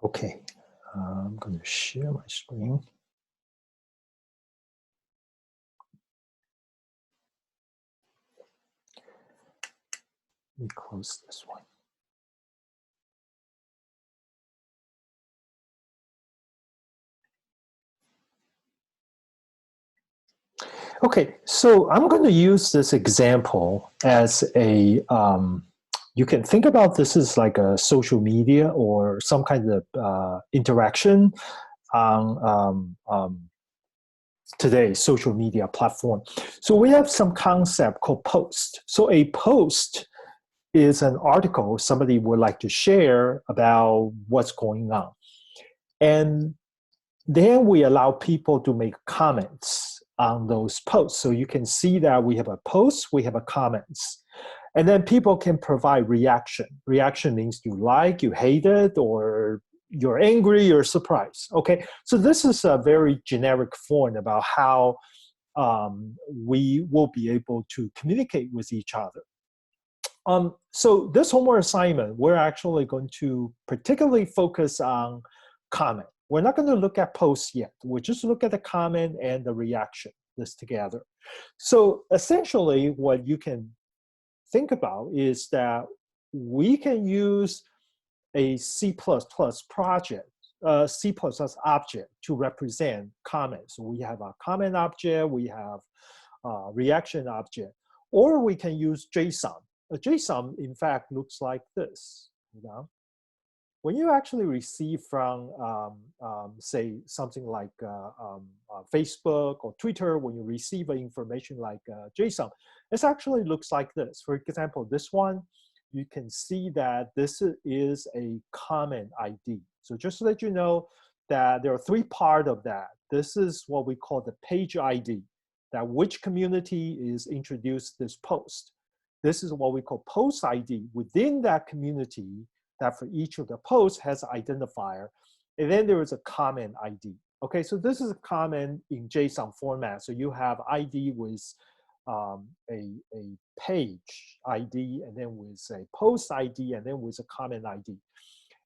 Okay, I'm going to share my screen. Let me close this one. Okay, so I'm going to use this example as a, you can think about this as like a social media or some kind of interaction on today's social media platform. So we have some concept called post. So a post is an article somebody would like to share about what's going on. And then we allow people to make comments on those posts. So you can see that we have a post, we have a comments. And then people can provide reaction. Reaction means you like, you hate it, or you're angry, you're surprised. Okay, so this is a very generic form about how we will be able to communicate with each other. So this homework assignment, we're actually going to particularly focus on comment. We're not going to look at posts yet. We'll just look at the comment and the reaction, this together. So essentially what you can think about is that we can use a C++ project, C++ object to represent comments. So we have a comment object, we have a reaction object, or we can use JSON. A JSON, in fact, looks like this. You know? When you actually receive from, say, something like Facebook or Twitter, when you receive information like JSON, it actually looks like this. For example, this one, you can see that this is a comment ID. So just to let you know that there are three parts of that. This is what we call the page ID, that which community is introduced this post. This is what we call post ID. Within that community, that for each of the posts has an identifier. And then there is a comment ID. Okay, so this is a comment in JSON format. So you have ID with a page ID, and then with a post ID, and then with a comment ID.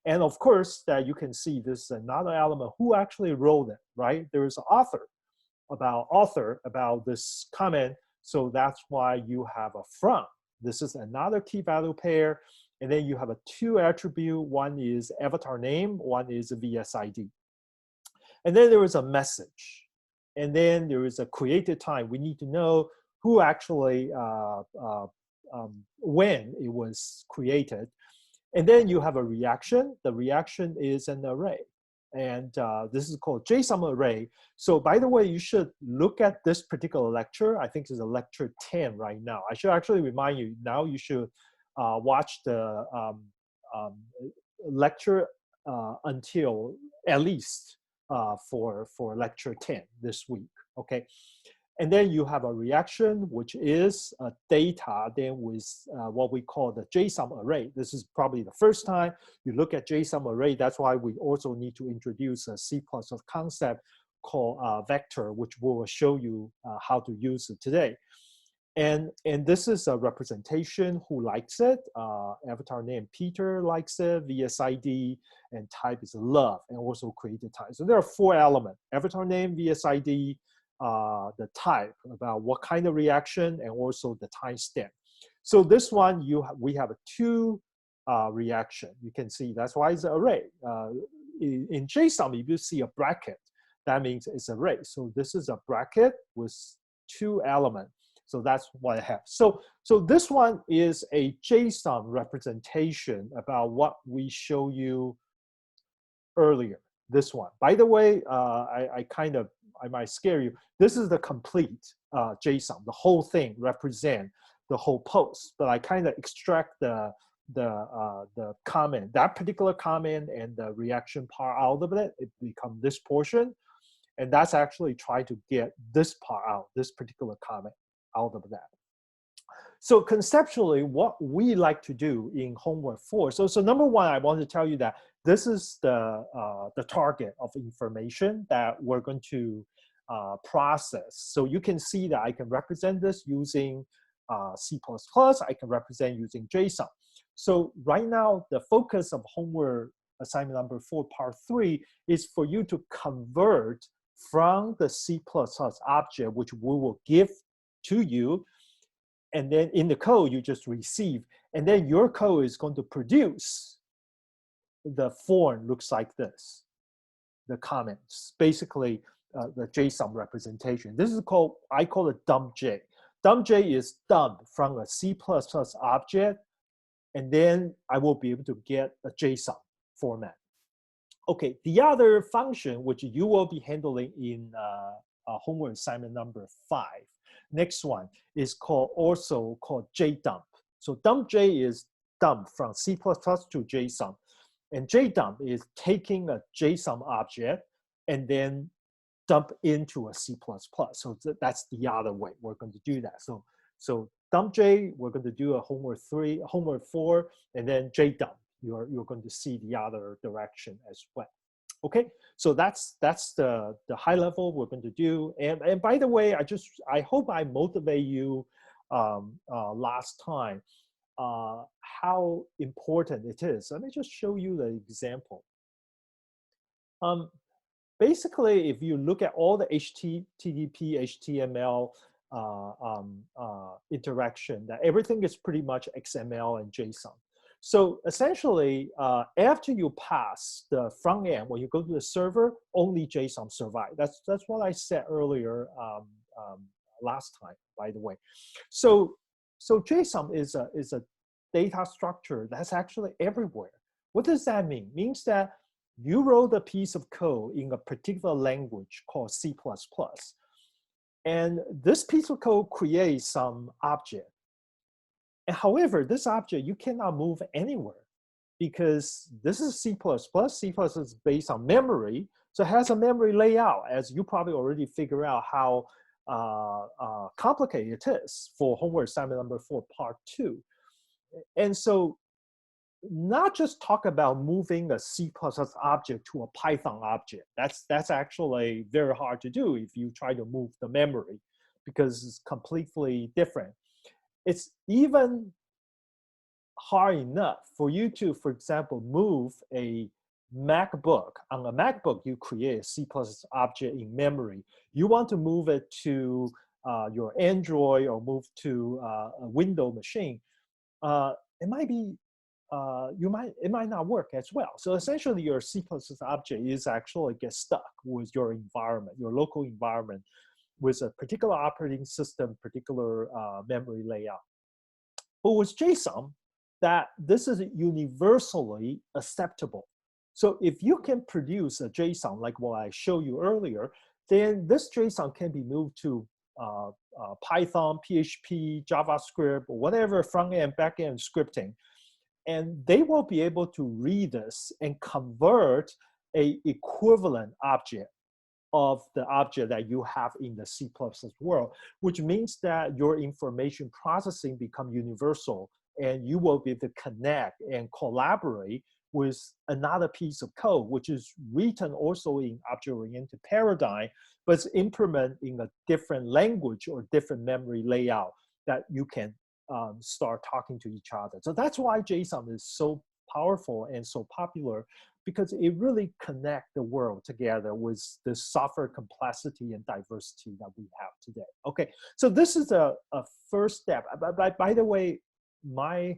And of course, that you can see this is another element who actually wrote it, right? There is an author about this comment. So that's why you have a from. This is another key value pair. And then you have a two attribute. One is avatar name, one is a VSID. And then there is a message. And then there is a created time. We need to know who actually, when it was created. And then you have a reaction. The reaction is an array. And this is called JSON array. So by the way, you should look at this particular lecture. I think it's a lecture 10 right now. I should actually remind you, now you should watch the lecture until at least for lecture 10 this week, okay? And then you have a reaction, which is data, then with what we call the JSON array. This is probably the first time you look at JSON array. That's why we also need to introduce a C++ concept called vector, which we will show you how to use it today. And this is a representation who likes it. Avatar name Peter likes it, VSID, and type is love, and also created type. So there are four elements: avatar name, VSID, the type, about what kind of reaction, and also the timestamp. So this one, we have a two reaction. You can see that's why it's an array. In JSON, if you see a bracket, that means it's an array. So this is a bracket with two elements. So that's what I have. So this one is a JSON representation about what we show you earlier. This one. By the way, I might scare you. This is the complete JSON. The whole thing represent the whole post. But I kind of extract the comment, that particular comment, and the reaction part out of it. It becomes this portion, and that's actually try to get this part out, this particular comment out of that. So conceptually, what we like to do in homework 4. So number one, I want to tell you that this is the target of information that we're going to process. So you can see that I can represent this using C++. I can represent using JSON. So right now, the focus of homework assignment number 4, part 3, is for you to convert from the C++ object, which we will give to you, and then in the code you just receive, and then your code is going to produce the form looks like this, the comments, basically the JSON representation. This is called, I call it dumpJ. dumpJ is dump from a C++ object, and then I will be able to get a JSON format. Okay, the other function which you will be handling in homework assignment number 5. Next one is also called JDump. So dumpJ is dump from C++ to JSON. And JDump is taking a JSON object and then dump into a C++. So that's the other way we're going to do that. So dumpJ, we're going to do a homework 3, homework 4, and then JDump. You're going to see the other direction as well. Okay, so that's the high level we're going to do. And by the way, I hope I motivate you last time how important it is. Let me just show you the example. Basically, if you look at all the HTTP, HTML interaction, that everything is pretty much XML and JSON. So essentially, after you pass the front end, when you go to the server, only JSON survive. That's what I said earlier last time, by the way. So JSON is a data structure that's actually everywhere. What does that mean? It means that you wrote a piece of code in a particular language called C++. And this piece of code creates some object. And however, this object, you cannot move anywhere because this is C++. C++ is based on memory. So it has a memory layout, as you probably already figure out how complicated it is for homework assignment number 4, part 2. And so not just talk about moving a C++ object to a Python object. That's actually very hard to do if you try to move the memory because it's completely different. It's even hard enough for you to, for example, move a MacBook. On a MacBook, you create a C++ object in memory. You want to move it to your Android or move to a Windows machine. It might be, it might not work as well. So essentially your C++ object is actually get stuck with your environment, your local environment, with a particular operating system, particular memory layout. But with JSON, that this is universally acceptable. So if you can produce a JSON like what I showed you earlier, then this JSON can be moved to Python, PHP, JavaScript, or whatever front-end, back-end scripting. And they will be able to read this and convert an equivalent object of the object that you have in the C++ world, which means that your information processing become universal and you will be able to connect and collaborate with another piece of code, which is written also in object-oriented paradigm, but it's implemented in a different language or different memory layout that you can start talking to each other. So that's why JSON is so powerful and so popular, because it really connects the world together with the software complexity and diversity that we have today. Okay, so this is a first step. By the way, my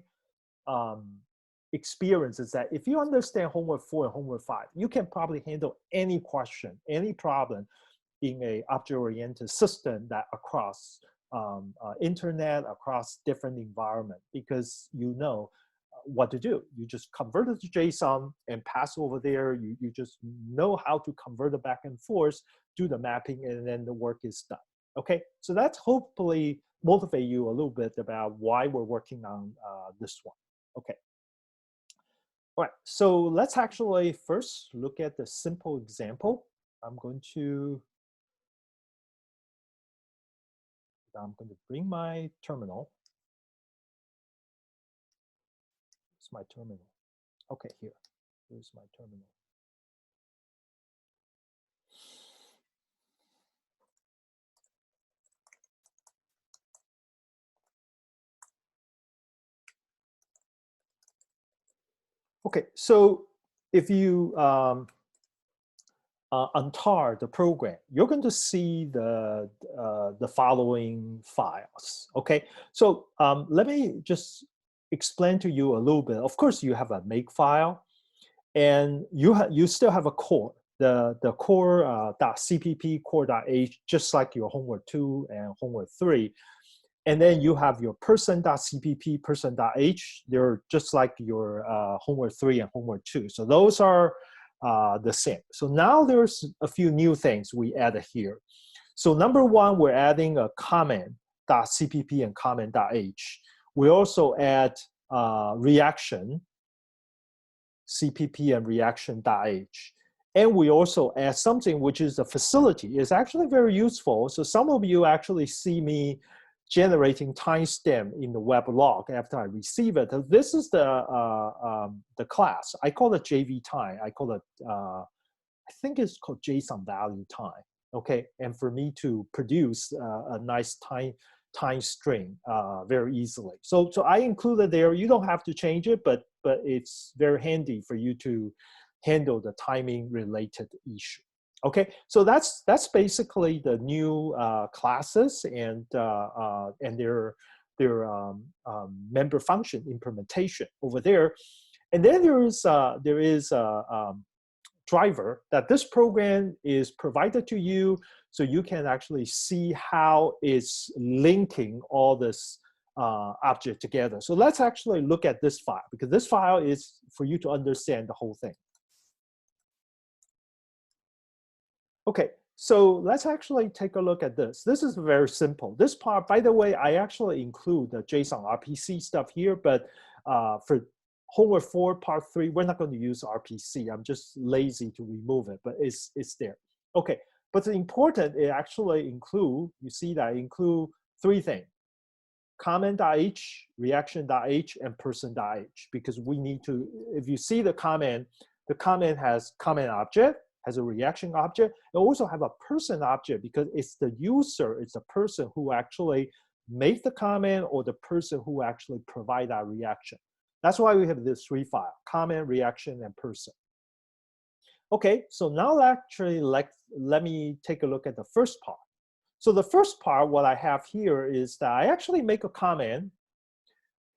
experience is that if you understand homework 4 and homework 5, you can probably handle any question, any problem in a object-oriented system that across internet, across different environment, because you know what to do. You just convert it to JSON and pass over there. You just know how to convert it back and forth, do the mapping, and then the work is done. Okay, so that's hopefully motivate you a little bit about why we're working on this one. Okay. All right, so let's actually first look at the simple example. I'm going to bring my terminal. It's my terminal. Okay, here's my terminal. Okay, so if you untar the program, you're going to see the following files. Okay, so let me just explain to you a little bit. Of course, you have a make file, and you still have a core, the core .cpp, core.h, just like your homework 2 and homework 3. And then you have your person.cpp, person.h. They're just like your homework 3 and homework 2. So those are the same. So now there's a few new things we added here. So number one, we're adding a comment.cpp and comment.h. We also add reaction, cpp and reaction.h. And we also add something which is a facility. It's actually very useful. So some of you actually see me generating timestamp in the web log after I receive it. This is the class. I call it JV time. I call it, I think it's called JSON value time. Okay, and for me to produce a nice time string very easily. So I included there. You don't have to change it, but it's very handy for you to handle the timing related issue. Okay, so that's basically the new classes and their member function implementation over there. And then there is a driver that this program is provided to you, so you can actually see how it's linking all this object together. So let's actually look at this file, because this file is for you to understand the whole thing. Okay, so let's actually take a look at this. This is very simple. This part, by the way, I actually include the JSON RPC stuff here, but for homework 4, part 3, we're not going to use RPC. I'm just lazy to remove it, but it's there. Okay, but the important, it actually include, you see that I include 3 things: comment.h, reaction.h, and person.h, because we need to, if you see the comment has comment object, has a reaction object. It also have a person object because it's the user, it's the person who actually make the comment or the person who actually provide that reaction. That's why we have this 3 files: comment, reaction, and person. Okay, so now actually let me take a look at the first part. So the first part, what I have here is that I actually make a comment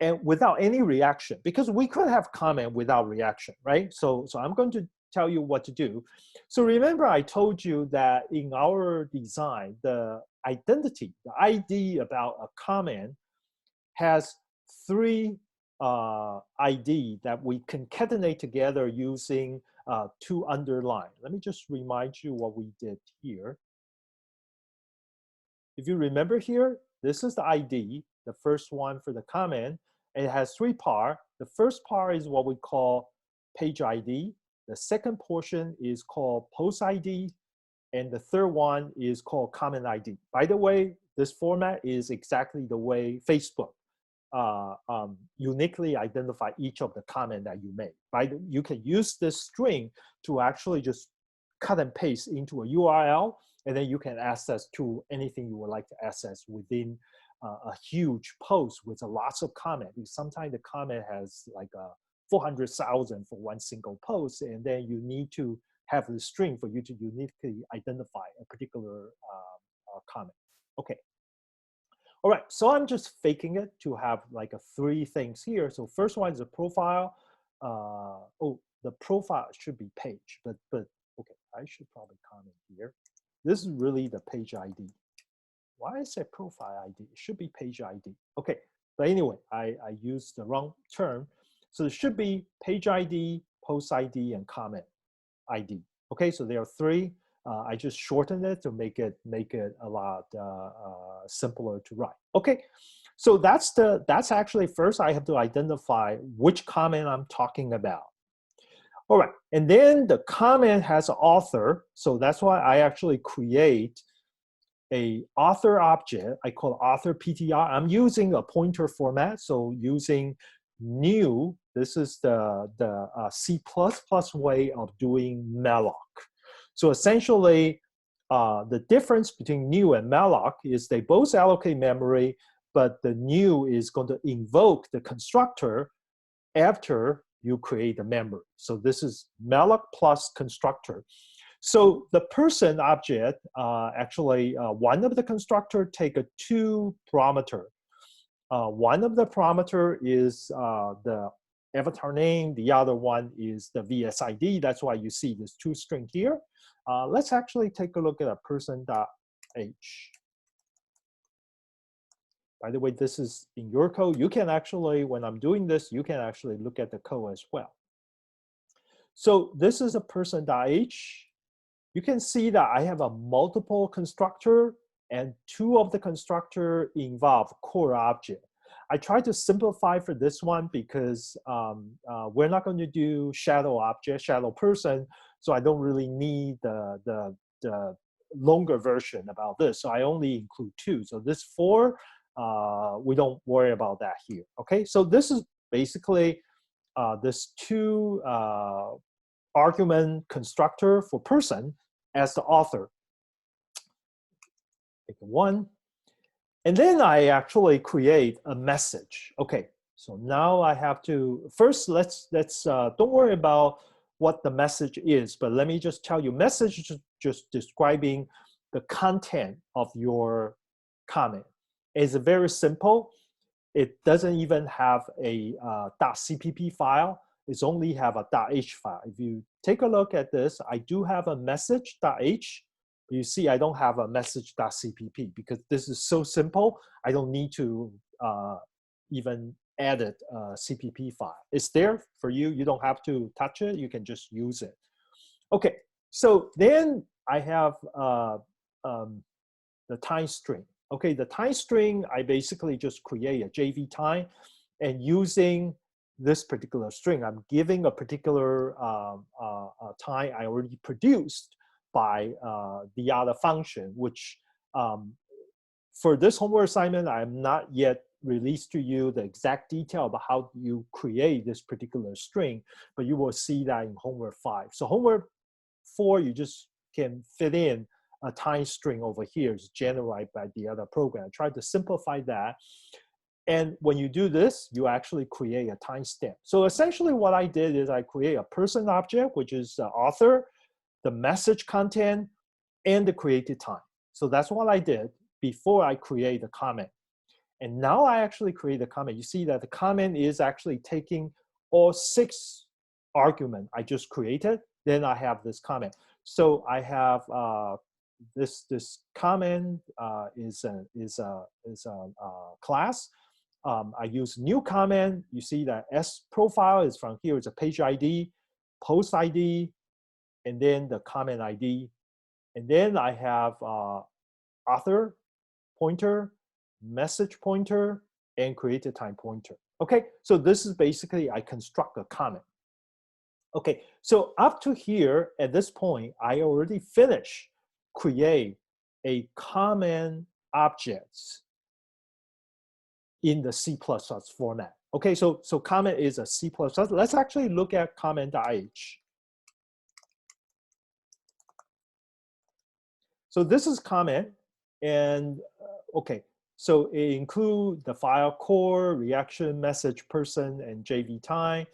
and without any reaction, because we could have comment without reaction, right? So I'm going to tell you what to do. So remember I told you that in our design, the identity, the ID about a comment has 3 ID that we concatenate together using 2 underline. Let me just remind you what we did here. If you remember here, this is the ID, the first one for the comment. It has 3 parts. The first part is what we call page ID. The second portion is called post ID, and the third one is called comment ID. By the way, this format is exactly the way Facebook uniquely identify each of the comment that you make. You can use this string to actually just cut and paste into a URL, and then you can access to anything you would like to access within a huge post with lots of comment. Because sometimes the comment has like 400,000 for one single post, and then you need to have the string for you to uniquely identify a particular comment. Okay. All right, so I'm just faking it to have like 3 things here. So first one is a profile. Oh, the profile should be page, but okay, I should probably comment here. This is really the page ID. Why is it profile ID? It should be page ID. Okay, but anyway, I used the wrong term. So it should be page ID, post ID, and comment ID. Okay, so there are 3. I just shortened it to make it a lot simpler to write. Okay, so that's actually first I have to identify which comment I'm talking about. All right, and then the comment has an author, so that's why I actually create a author object. I call author PTR. I'm using a pointer format, so using new. This is the C++ way of doing malloc. So essentially, the difference between new and malloc is they both allocate memory, but the new is going to invoke the constructor after you create the memory. So this is malloc plus constructor. So the person object, actually, one of the constructor take a 2 parameter. One of the parameter is the avatar name. The other one is the VSID. That's why you see this 2 string here. Let's actually take a look at a person.h. By the way, this is in your code. You can actually, when I'm doing this, you can actually look at the code as well. So this is a person.h. You can see that I have a multiple constructor, and 2 of the constructor involve core object. I try to simplify for this one because we're not going to do shadow object, shadow person, so I don't really need the longer version about this. So I only include 2. So this 4, we don't worry about that here. Okay, so this is basically this 2 argument constructor for person as the author. Pick 1. And then I actually create a message. Okay, so now I have to, first let's don't worry about what the message is, but let me just tell you, message is just describing the content of your comment. It's very simple. It doesn't even have a .cpp file. It's only have a .h file. If you take a look at this, I do have a message.h. You see, I don't have a message.cpp because this is so simple. I don't need to even edit a CPP file. It's there for you. You don't have to touch it. You can just use it. Okay, so then I have the time string. Okay, the time string, I basically just create a JV time, and using this particular string, I'm giving a particular time I already produced by the other function, which for this homework assignment, I'm not yet released to you the exact detail about how you create this particular string, but you will see that in homework 5. So homework 4, you just can fit in a time string over here is generated by the other program. Try to simplify that. And when you do this, you actually create a timestamp. So essentially what I did is I create a person object, which is the author, the message content, and the created time. So that's what I did before I create the comment. And now I actually create a comment. You see that the comment is actually taking all 6 arguments I just created. Then I have this comment. So I have this comment is a class. I use new comment. You see that S profile is from here. It's a page ID, post ID, and then the comment ID. And then I have author pointer, message pointer, and created time pointer. Okay, so this is basically I construct a comment. Okay, so up to here, at this point, I already finished create a comment objects in the C++ format. Okay, so comment is a C++. Let's actually look at comment.h. So this is comment, and okay, so it includes the file core, reaction, message, person, and JV time.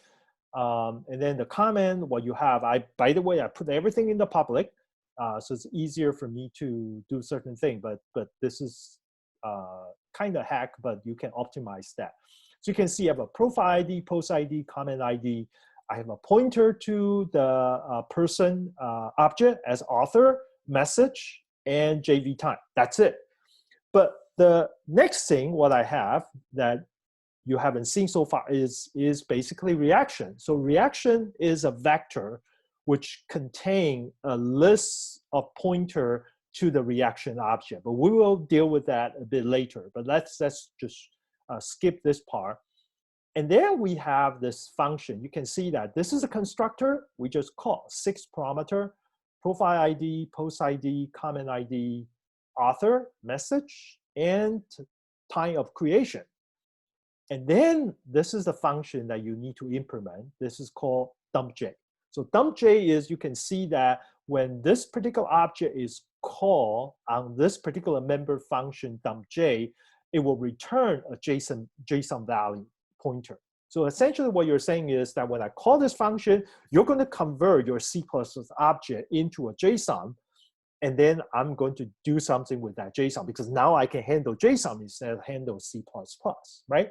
And then the comment, what you have, by the way, I put everything in the public, so it's easier for me to do certain things, but this is kind of hack, but you can optimize that. So you can see I have a profile ID, post ID, comment ID. I have a pointer to the person object as author, message, and JV time. That's it. But the next thing, what I have that you haven't seen so far is basically reaction. So reaction is a vector which contain a list of pointer to the reaction object. But we will deal with that a bit later. But let's just skip this part. And then we have this function. You can see that this is a constructor we just call 6 parameter, profile ID, post ID, comment ID, author, message, and time of creation. And then this is the function that you need to implement. This is called dumpJ. So dumpJ is, you can see that when this particular object is called on this particular member function dumpJ, it will return a JSON value pointer. So essentially what you're saying is that when I call this function, you're going to convert your C++ object into a JSON, and then I'm going to do something with that JSON because now I can handle JSON instead of handle C++, right?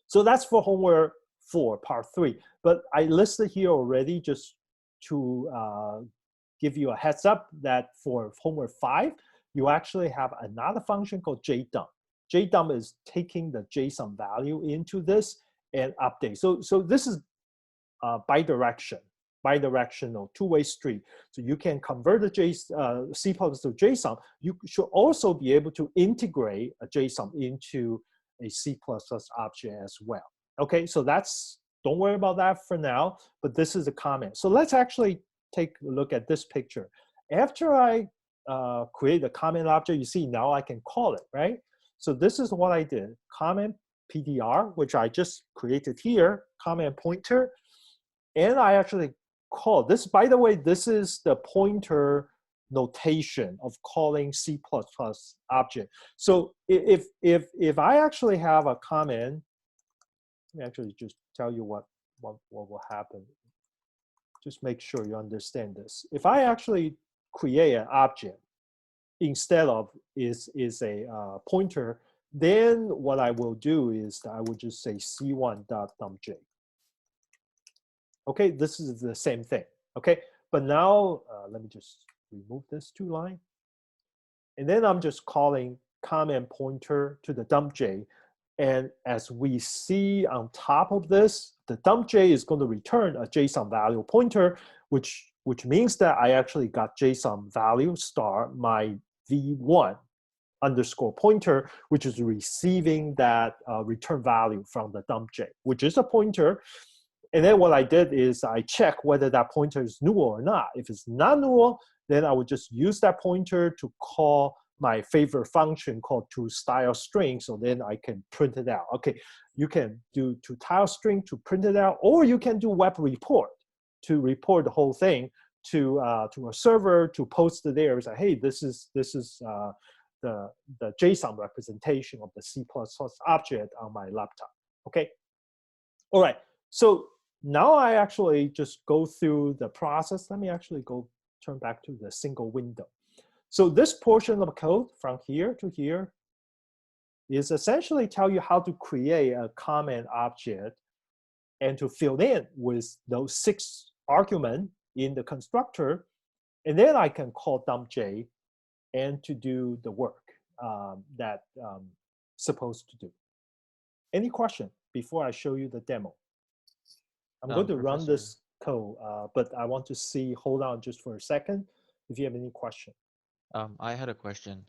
So that's for homework 4, part 3. But I listed here already just to give you a heads up that for homework 5, you actually have another function called jdump. Jdump is taking the JSON value into this and update. So this is bidirectional, two-way street. So you can convert the C++ to JSON. You should also be able to integrate a JSON into a C++ object as well. Okay, so don't worry about that for now, but this is a comment. So let's actually take a look at this picture. After I create a comment object, you see now I can call it, right? So this is what I did, comment PTR, which I just created here, comment pointer, and I actually call this. By the way, this is the pointer notation of calling C++ object. So if I actually have a comment, let me actually just tell you what will happen. Just make sure you understand this. If I actually create an object instead of is a pointer, then what I will do is I will just say c1.dumpJ. Okay, this is the same thing. Okay, but now let me just remove this 2 line. And then I'm just calling comment pointer to the dumpJ. And as we see on top of this, the dumpJ is going to return a JSON value pointer, which means that I actually got JSON value star my v1 underscore pointer, which is receiving that return value from the dumpJ, which is a pointer. And then what I did is I check whether that pointer is null or not. If it's not null, then I would just use that pointer to call my favorite function called toStyleString, so then I can print it out. Okay, you can do toTileString to print it out, or you can do web report to report the whole thing to a server to post it there. Say, hey, this is the JSON representation of the C++ object on my laptop. Okay, all right. So now I actually just go through the process. Let me actually turn back to the single window. So this portion of code from here to here is essentially tell you how to create a comment object and to fill in with those 6 arguments in the constructor. And then I can call dumpJ and to do the work that supposed to do. Any question before I show you the demo? I'm going to run this code, but I want to see, hold on just for a second, if you have any question. I had a question.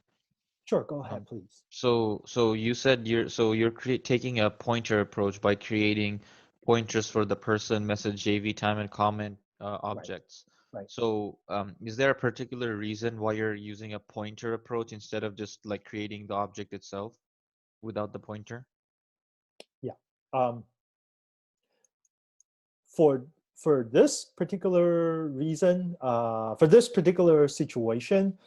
Sure, go ahead, please. So you said you're taking a pointer approach by creating pointers for the person, message, JV, time, and comment objects. Right. So is there a particular reason why you're using a pointer approach instead of just like creating the object itself without the pointer? Yeah. For this particular reason, for this particular situation,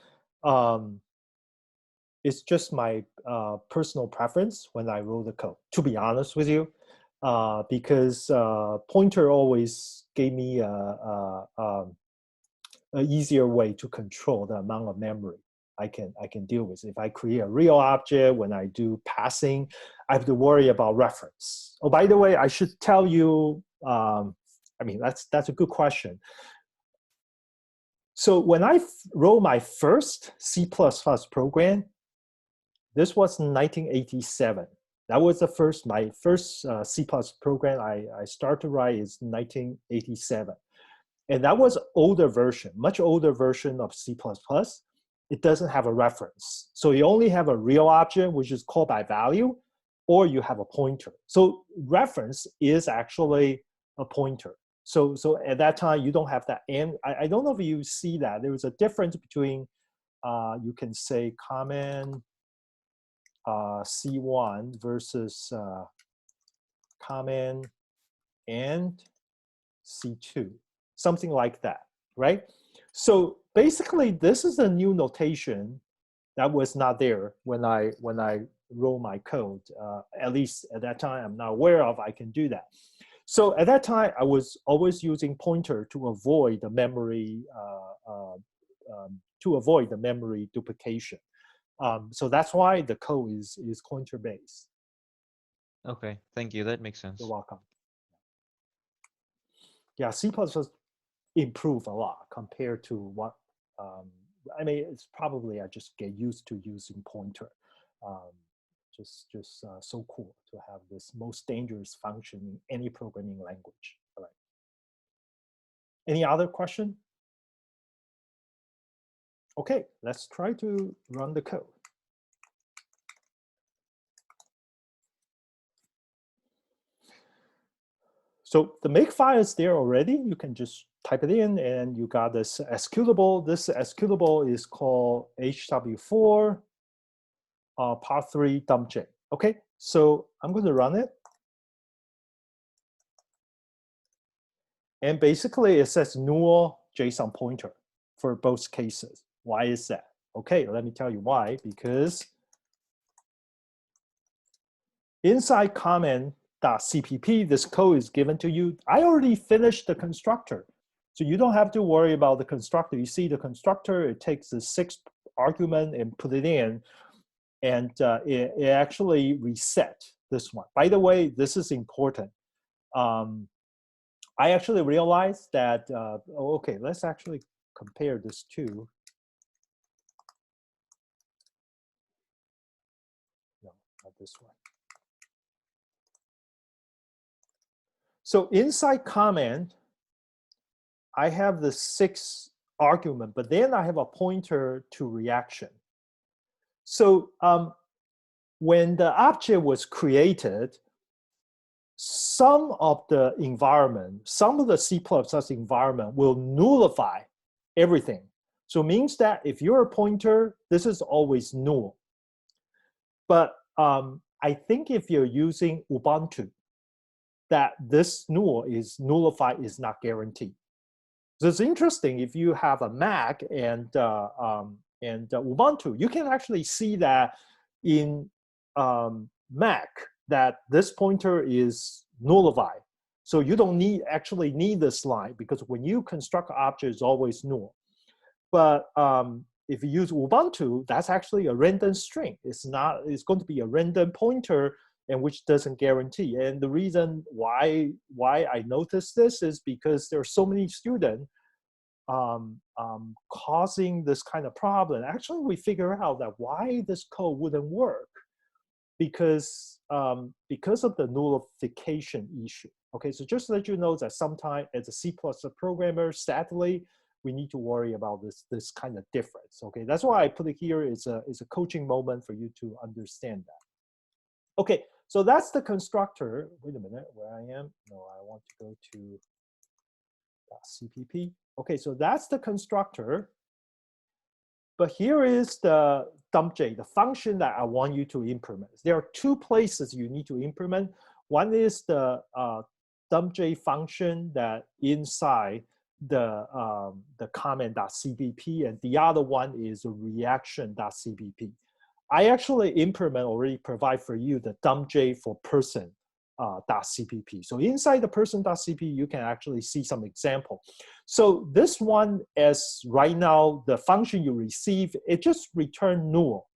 it's just my personal preference when I wrote the code, to be honest with you, because pointer always gave me an easier way to control the amount of memory I can deal with. If I create a real object, when I do passing, I have to worry about reference. Oh, by the way, I should tell you, I mean, that's a good question. So when I wrote my first C++ program, this was in 1987. That was my first C++ program I started to write is 1987. And that was older version, much older version of C++. It doesn't have a reference. So you only have a real object, which is called by value, or you have a pointer. So reference is actually a pointer. So at that time, you don't have that. And I don't know if you see that. There was a difference between, you can say comment C1 versus comment and C2, something like that, right? So basically, this is a new notation that was not there when I wrote my code. At least at that time, I'm not aware of, I can do that. So at that time, I was always using pointer to avoid the memory duplication. So that's why the code is pointer based. Okay, thank you. That makes sense. You're welcome. Yeah, C++ improved a lot compared to what, I mean, it's probably I just get used to using pointer. Just so cool to have this most dangerous function in any programming language. All right. Any other question? Okay, let's try to run the code. So the makefile is there already. You can just type it in and you got this executable. This executable is called hw4 part3 dumpJ. Okay, so I'm going to run it. And basically it says null JSON pointer for both cases. Why is that? Okay, let me tell you why. Because inside comment.cpp, this code is given to you. I already finished the constructor. So you don't have to worry about the constructor. You see the constructor, it takes the 6th argument and put it in. And it actually reset this one. By the way, this is important. I actually realized that, okay, let's actually compare this to, no, not this one. So inside comment, I have the 6th argument, but then I have a pointer to reaction. So when the object was created, some of the environment, some of the C++ environment will nullify everything. So it means that if you're a pointer, this is always null. But I think if you're using Ubuntu, that this null is nullified is not guaranteed. So it's interesting if you have a Mac and Ubuntu, you can actually see that in Mac that this pointer is nullified. So you don't actually need this line because when you construct an object, it's always null. But if you use Ubuntu, that's actually a random string. It's going to be a random pointer and which doesn't guarantee. And the reason why I noticed this is because there are so many students causing this kind of problem. Actually, we figure out that why this code wouldn't work because of the nullification issue. Okay, so just to let you know that sometimes as a C++ programmer, sadly, we need to worry about this kind of difference. Okay, that's why I put it here. It's a coaching moment for you to understand that. Okay, so that's the constructor. Wait a minute, where I am? No, I want to go to .cpp. Okay, so that's the constructor. But here is the dumpJ, the function that I want you to implement. There are 2 places you need to implement. One is the dumpJ function that inside the comment.cpp, and the other one is a reaction.cpp. I actually already provide for you the dumpJ for person .cpp. So inside the person.cpp, you can actually see some example. So this one, as right now, the function you receive, it just return null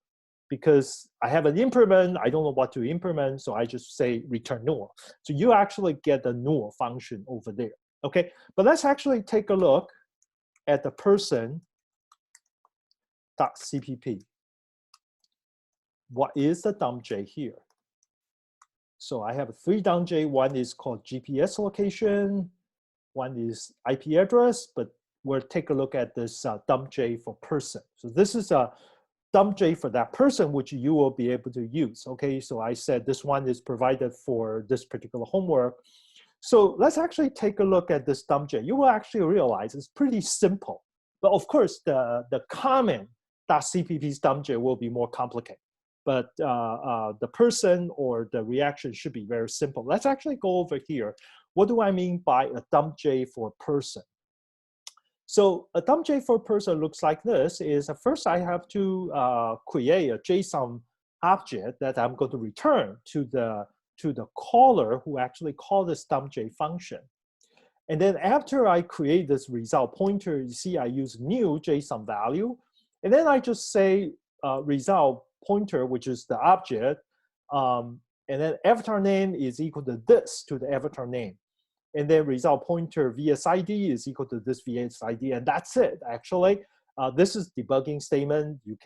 because I have an implement, I don't know what to implement, so I just say return null. So you actually get the null function over there. Okay, but let's actually take a look at the person.cpp. What is the dumpJ here? So I have 3 dumpJ. One is called GPS location. One is IP address, but we'll take a look at this dumpJ for person. So this is a dumpJ for that person, which you will be able to use. Okay, so I said this one is provided for this particular homework. So let's actually take a look at this dumpJ. You will actually realize it's pretty simple. But of course, the comment.cpp's dumpJ will be more complicated. But the person or the reaction should be very simple. Let's actually go over here. What do I mean by a dumpJ for person? So a dumpJ for person looks like this. Is first I have to create a JSON object that I'm going to return to the caller who actually called this dumpJ function. And then after I create this result pointer, you see I use new JSON value. And then I just say result pointer, which is the object. And then avatar name is equal to this to the avatar name. And then result pointer VSID is equal to this VSID. And that's it, actually. This is debugging statement. You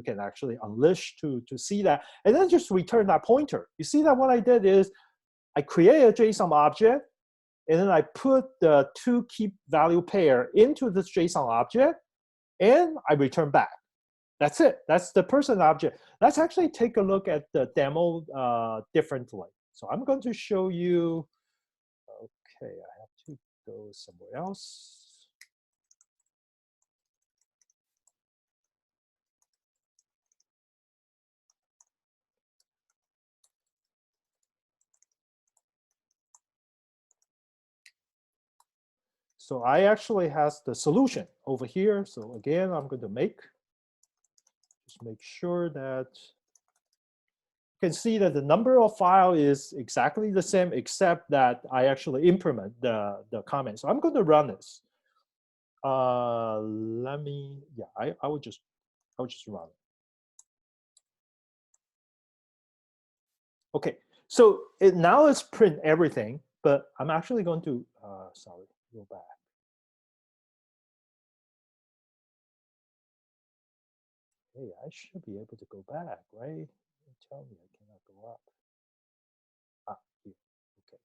can actually unleash to see that. And then just return that pointer. You see that what I did is I create a JSON object, and then I put the two key value pair into this JSON object, and I return back. That's it. That's the person object. Let's actually take a look at the demo differently. So I'm going to show you, okay, I have to go somewhere else. So I actually has the solution over here. So again, I'm going to just make sure that you can see that the number of file is exactly the same, except that I actually implement the comment. So I'm going to run this. I would just run it. Okay, so now it's print everything, but I'm actually going to, sorry, go back. Hey, I should be able to go back, right? Tell me I cannot go up. Ah, here, okay.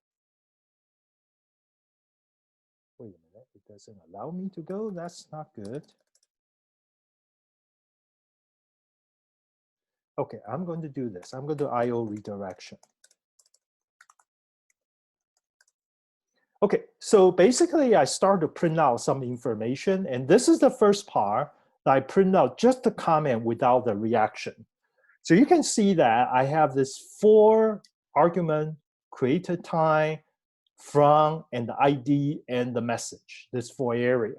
Wait a minute, it doesn't allow me to go? That's not good. Okay, I'm going to do this. I'm going to IO redirection. Okay, so basically I start to print out some information, and this is the first part that I print out just the comment without the reaction. So you can see that I have this 4 argument created time, from, and the ID and the message, this 4 area.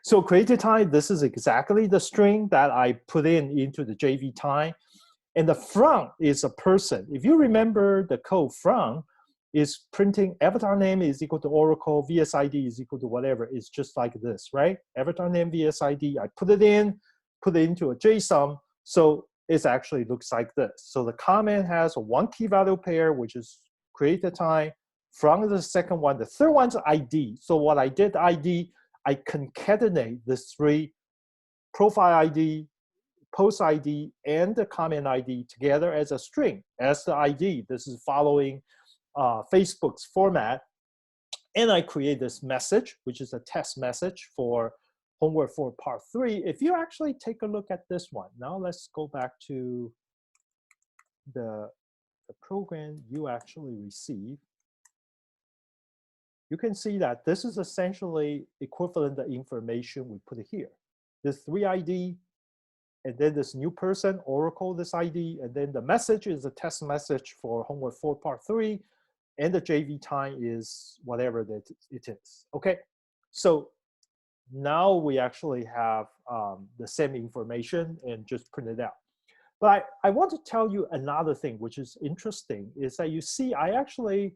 So created time, this is exactly the string that I put into the JV time. And the from is a person. If you remember the code from is printing avatar name is equal to Oracle, VSID is equal to whatever. It's just like this, right? Avatar name, VSID, I put it into a JSON. So it actually looks like this. So the comment has one key value pair, which is created time, from the second one. The third one's ID. So what I did ID, I concatenate the 3 profile ID, post ID, and the comment ID together as a string, as the ID. This is following Facebook's format. And I create this message, which is a test message for homework for part 3. If you actually take a look at this one, now let's go back to the program you actually receive. You can see that this is essentially equivalent to information we put here. This 3 ID, and then this new person, Oracle, this ID, and then the message is a test message for homework 4 part 3, and the JV time is whatever that it is. Okay, so now we actually have the same information and just print it out. But I want to tell you another thing which is interesting is that you see I actually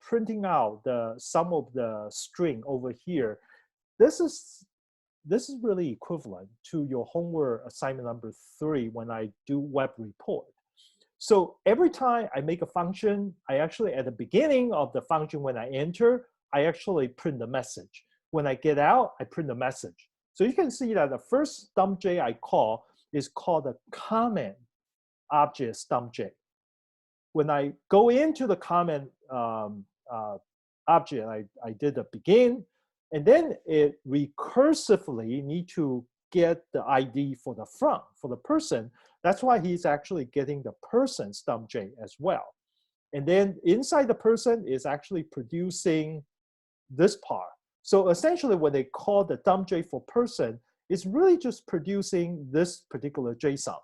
printing out some of the string over here. This is really equivalent to your homework assignment number 3 when I do web report. So every time I make a function, I actually at the beginning of the function when I enter, I actually print the message. When I get out, I print the message. So you can see that the first dumpJ I call is called the comment object dumpJ. When I go into the comment object, I did a begin, and then it recursively need to get the ID for the from, for the person. That's why he's actually getting the person's dumpJ as well. And then inside the person is actually producing this part. So essentially when they call the dumpJ for person, it's really just producing this particular JSON.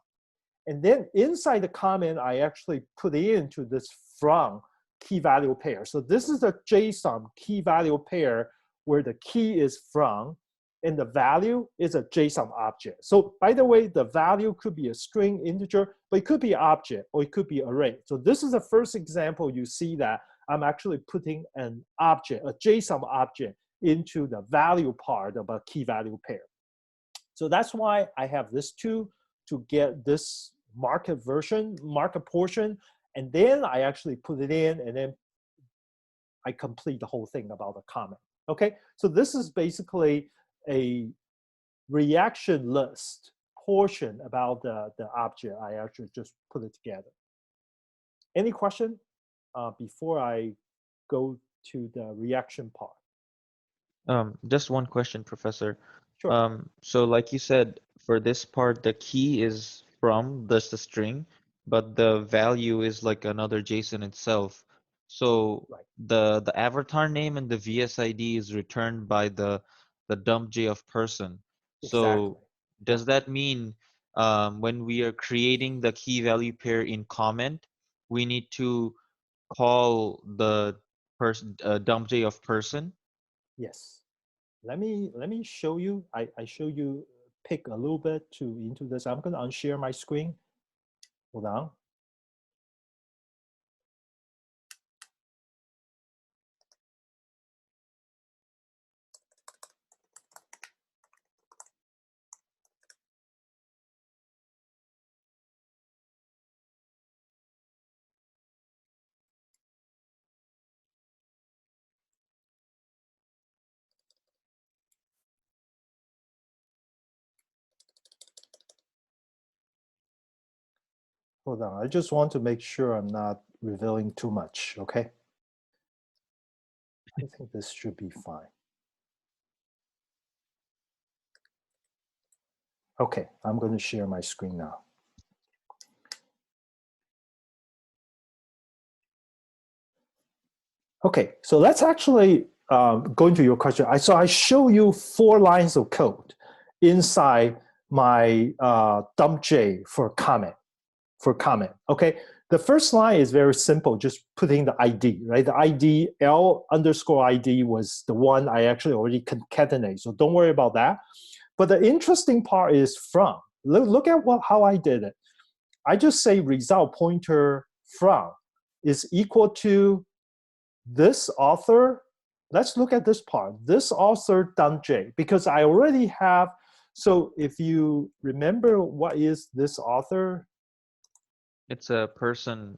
And then inside the comment, I actually put into this from key value pair. So this is a JSON key value pair where the key is from, and the value is a JSON object. So by the way, the value could be a string integer, but it could be object or it could be array. So this is the first example you see that I'm actually putting an object, a JSON object, into the value part of a key value pair. So that's why I have this two to get this market version, market portion, and then I actually put it in, and then I complete the whole thing about the comment. Okay, so this is basically a reaction list portion about the object. I actually just put it together. Any question before I go to the reaction part? Just one question, Professor. Sure. So like you said, for this part, the key is from just a string, but the value is like another JSON itself. So Right. the avatar name and the VSID is returned by the dumpJ of person. Exactly. So does that mean when we are creating the key value pair in comment, we need to call the person dumpJ of person? Yes. Let me show you. I show you pick a little bit into this. I'm going to unshare my screen. Hold on. Hold on. I just want to make sure I'm not revealing too much. Okay. I think this should be fine. Okay, I'm going to share my screen now. Okay, so let's actually go into your question. So I show you 4 lines of code inside my dumpJ for comment. Okay, the first line is very simple, just putting the ID, right? The ID L_ID was the one I actually already concatenate, so don't worry about that. But the interesting part is from. Look at how I did it. I just say result pointer from is equal to this author. Let's look at this part. This author dumpJ, because I already have. So if you remember, what is this author? It's a person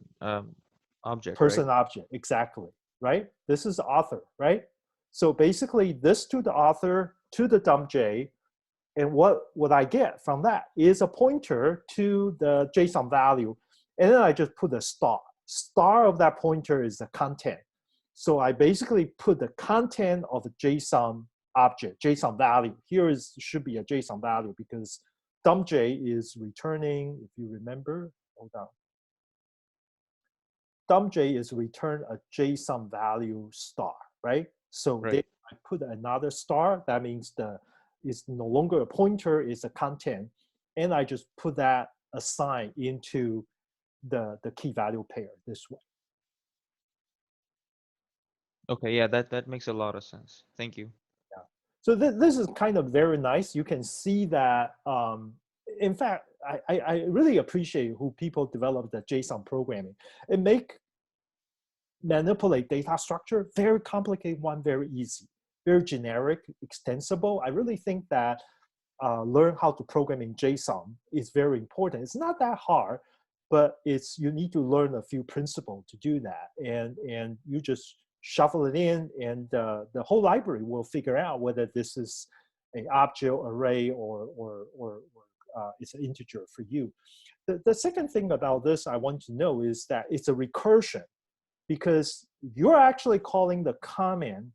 object, Person right? object, exactly, right? This is the author, right? So basically this to the author to the dumpJ, and what I get from that is a pointer to the JSON value. And then I just put a star. Star of that pointer is the content. So I basically put the content of the JSON object, JSON value. Here should be a JSON value because dumpJ is returning, if you remember, hold on. dumpJ is return a JSON value star, right? So then Right. I put another star. That means it's no longer a pointer, it's a content. And I just put that assign into the key value pair this way. Okay, yeah, that makes a lot of sense. Thank you. Yeah. So this is kind of very nice. You can see that, in fact, I really appreciate who people develop the JSON programming. It make manipulate data structure, very complicated one, very easy, very generic, extensible. I really think that learn how to program in JSON is very important. It's not that hard, but you need to learn a few principles to do that. And you just shuffle it in, and the whole library will figure out whether this is an object array or it's an integer for you. The second thing about this I want to know is that it's a recursion, because you're actually calling the comment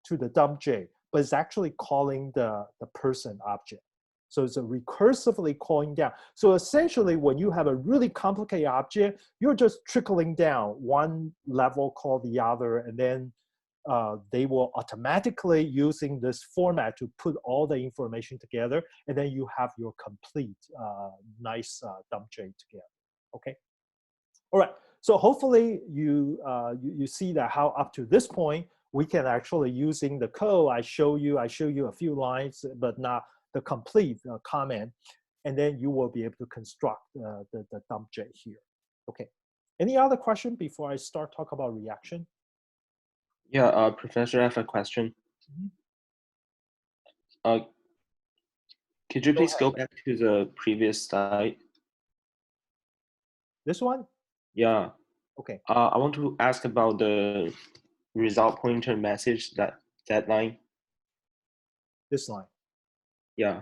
to the dumpJ, but it's actually calling the person object. So it's a recursively calling down. So essentially, when you have a really complicated object, you're just trickling down one level, call the other, and then they will automatically using this format to put all the information together, and then you have your complete nice dumpJ together. Okay. All right. So hopefully you see that how up to this point we can actually using the code, I show you a few lines, but not the complete comment. And then you will be able to construct the dumpJ here. Okay. Any other question before I start talk about reaction? Yeah, Professor, I have a question. Could you Go please ahead. go back to the previous slide? This one? Yeah. Okay. I want to ask about the result pointer message, that line. This line. Yeah.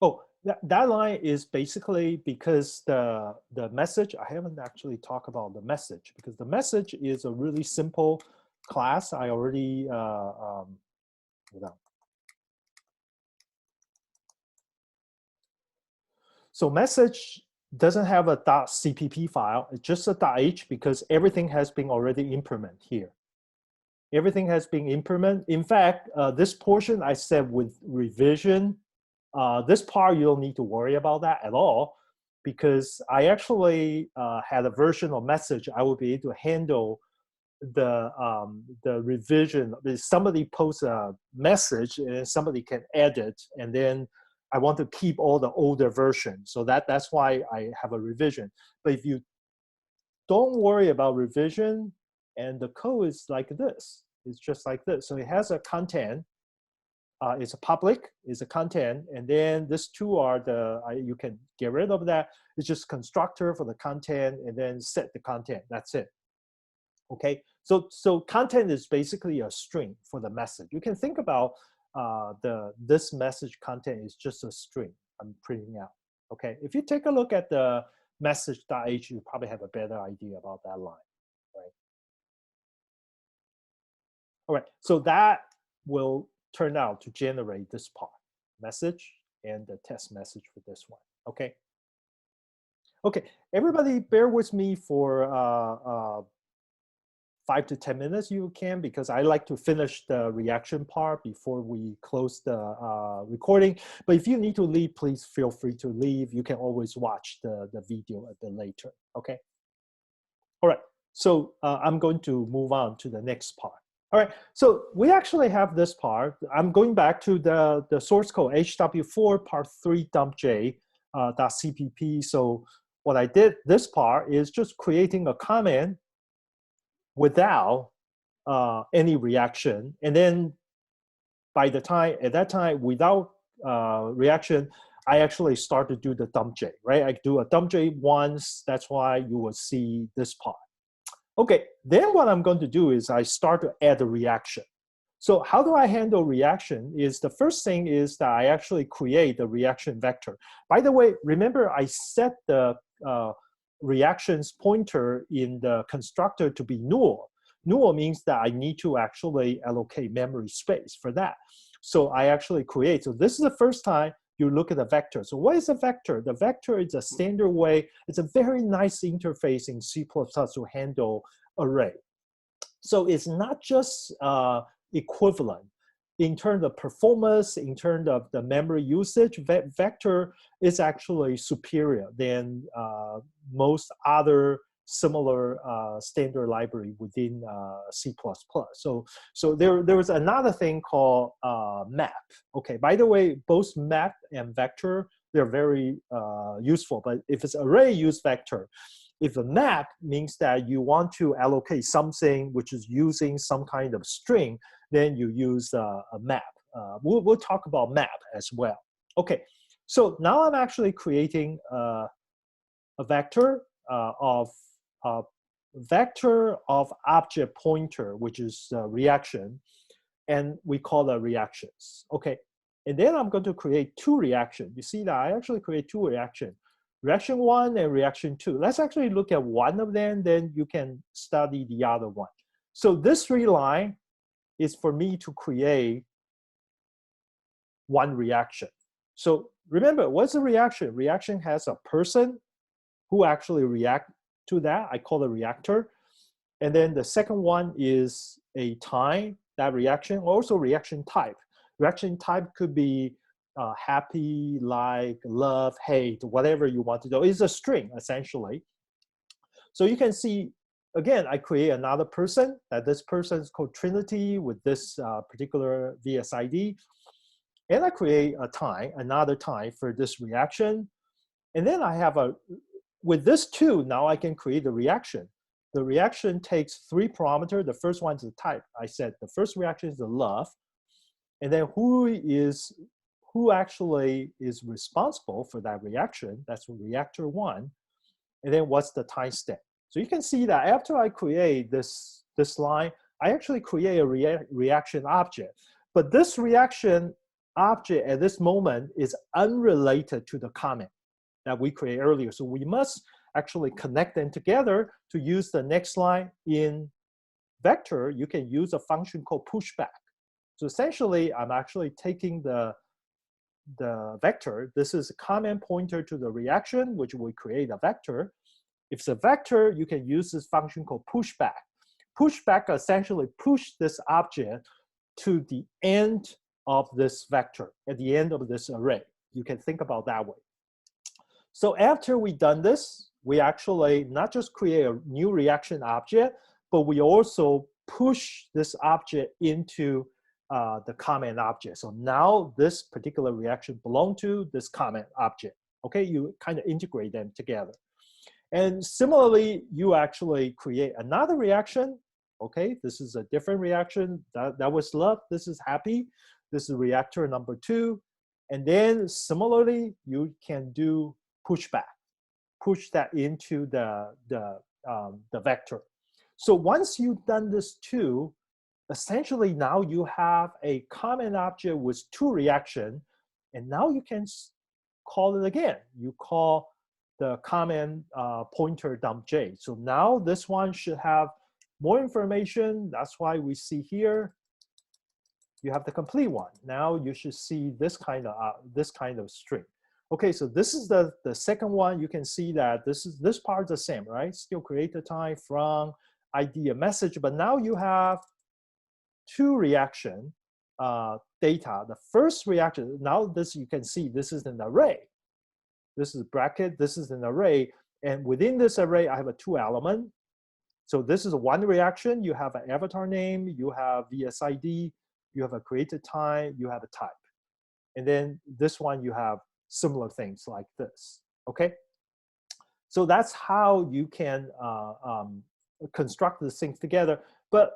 Oh, that line is basically because the message, I haven't actually talked about the message, because the message is a really simple class. I already, hold on. So message doesn't have a .cpp file, it's just a .h because everything has been already implemented here. Everything has been implemented. In fact, this portion I said with revision, this part you don't need to worry about that at all, because I actually had a version of message I would be able to handle the revision. If somebody posts a message and somebody can edit, and then I want to keep all the older version, so that's why I have a revision. But if you don't worry about revision, and the code is like this, it's just like this. So it has a content. It's a public, it's a content, and then these two are you can get rid of that. It's just constructor for the content, and then set the content. That's it. Okay, so content is basically a string for the message. You can think about this message content is just a string I'm printing out. Okay, if you take a look at the message.h, you probably have a better idea about that line, right? All right, so that will turn out to generate this part, message and the test message for this one. Okay. Okay, everybody bear with me for 5 to 10 minutes you can, because I like to finish the reaction part before we close the recording. But if you need to leave, please feel free to leave. You can always watch the video a bit later, okay? All right, so I'm going to move on to the next part. All right, so we actually have this part. I'm going back to the source code, hw4part3 dumpj .cpp. So what I did, this part is just creating a comment without any reaction, and then at that time without reaction, I actually start to do the dumpj, right? I do a dumpj once, that's why you will see this part. Okay, then what I'm going to do is I start to add a reaction. So how do I handle reaction is the first thing is that I actually create the reaction vector. By the way, remember I set the reactions pointer in the constructor to be null. Null means that I need to actually allocate memory space for that. So I actually create. So this is the first time you look at the vector. So what is a vector? The vector is a standard way. It's a very nice interface in C++ to handle array. So it's not just equivalent. In terms of performance, in terms of the memory usage, vector is actually superior than most other similar standard library within C++. So there was another thing called map. Okay, by the way, both map and vector, they're very useful, but if it's array, use vector. If a map means that you want to allocate something which is using some kind of string, then you use a map. We'll talk about map as well. Okay, so now I'm actually creating a vector of object pointer, which is reaction, and we call that reactions. Okay, and then I'm going to create two reactions. You see that I actually create two reactions. Reaction 1 and reaction 2. Let's actually look at one of them, then you can study the other one. So this 3 line is for me to create one reaction. So remember, what's a reaction? Reaction has a person who actually react to that. I call it reactor. And then the second one is a time, that reaction, also reaction type. Reaction type could be happy, like, love, hate, whatever you want to do. It's a string, essentially. So you can see again, I create another person, that this person is called Trinity with this particular VSID. And I create a time, another time for this reaction. And then I have with this two, now I can create the reaction. The reaction takes 3 parameters. The first one is the type. I said the first reaction is the love. And then who actually is responsible for that reaction? That's reactor 1. And then what's the time step? So you can see that after I create this line, I actually create a reaction object. But this reaction object at this moment is unrelated to the comment that we created earlier. So we must actually connect them together to use the next line. In vector, you can use a function called pushback. So essentially, I'm actually taking the vector. This is a comment pointer to the reaction, which will create a vector. If it's a vector, you can use this function called pushback. Pushback essentially push this object to the end of this vector, at the end of this array. You can think about that way. So after we've done this, we actually not just create a new reaction object, but we also push this object into the comment object. So now this particular reaction belongs to this comment object. Okay, you kind of integrate them together. And similarly, you actually create another reaction. Okay, this is a different reaction. That was love. This is happy. This is reactor number 2. And then similarly, you can do pushback. Push that into the vector. So once you've done this too, essentially now you have a comment object with 2 reactions, and now you can call it again. You call the comment pointer dumpJ. So now this one should have more information. That's why we see here you have the complete one. Now you should see this kind of string. Okay, so this is the second one. You can see that this part is the same, right? Still create the time from ID a message, but now you have 2 reaction data. The first reaction, now this you can see this is an array. This is bracket, this is an array. And within this array, I have a 2 element. So this is one reaction. You have an avatar name, you have VSID, you have a created time, you have a type. And then this one, you have similar things like this, okay? So that's how you can construct these things together. But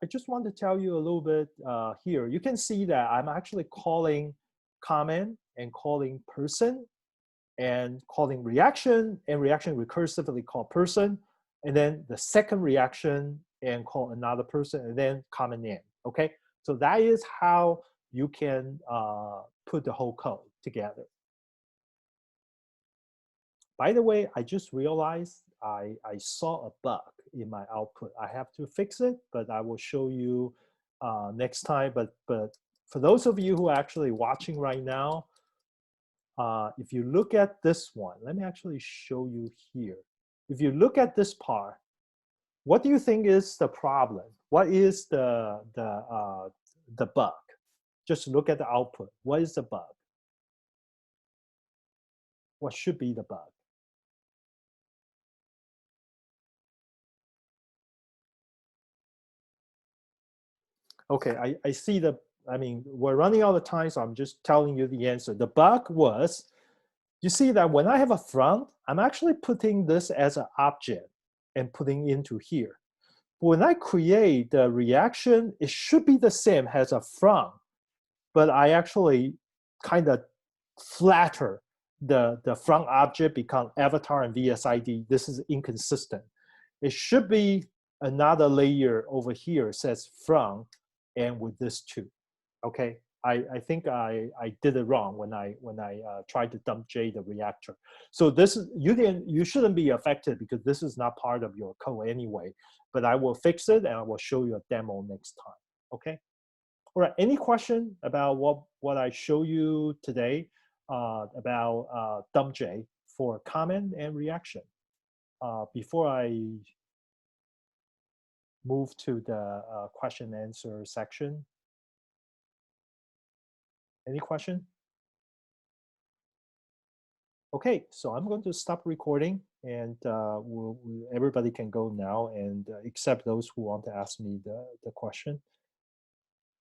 I just want to tell you a little bit here. You can see that I'm actually calling comment and calling person and calling reaction, and reaction recursively call person, and then the second reaction and call another person, and then comment name, okay? So that is how you can put the whole code together. By the way, I just realized I saw a bug in my output. I have to fix it, but I will show you next time. But for those of you who are actually watching right now, if you look at this one, let me actually show you here. If you look at this part, what do you think is the problem? What is the bug? Just look at the output. What is the bug? What should be the bug? Okay, I see I mean, we're running out of time, so I'm just telling you the answer. The bug was, you see that when I have a from, I'm actually putting this as an object and putting into here. But when I create the reaction, it should be the same as a from, but I actually kind of flatter the from object become avatar and VSID. This is inconsistent. It should be another layer over here says from, and with this too. Okay, I think I did it wrong when I tried to dumpJ the reactor. So this is you shouldn't be affected because this is not part of your code anyway. But I will fix it and I will show you a demo next time. Okay. All right. Any question about what I show you today about dumpJ for comment and reaction before I move to the question and answer section? Any question? Okay, so I'm going to stop recording and everybody can go now, and except those who want to ask me the question.